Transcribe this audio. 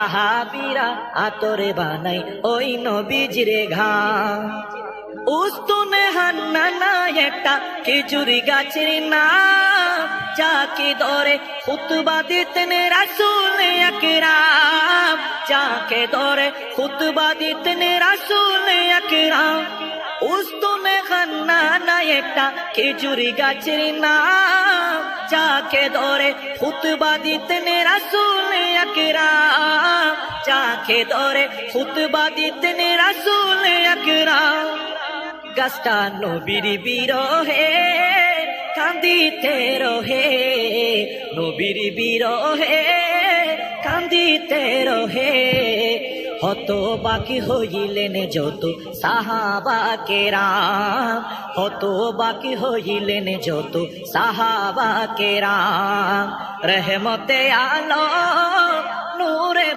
সাহাবীরা আতরে বানাই ওই নবীজিরে ঘাম। উস্তুনে হান্নানা একটা খেজুরি গাছের নাম, যাকে ধরে খুতবা দিতেন রাসূল আকরাম, যাকে ধরে খুতবা দিতেন রাসূল আকরাম। উস্তুনে হান্নানা একটা খেজুরি গাছের নাম, যাকে ধরে খুতবা দিতেন রাসূল আকরাম, যাকে ধরে খুতবা দিতেন রাসূল আকরাম। গাছটা নবীর বিরহে কান্দিতে রহে, নবীর বিরহে কান্দিতে রহে। হত বাকি হইলেন যত সাহাবা কেরাম, হত বাকি হইলেন যত সাহাবা কেরাম। রহমতে আলম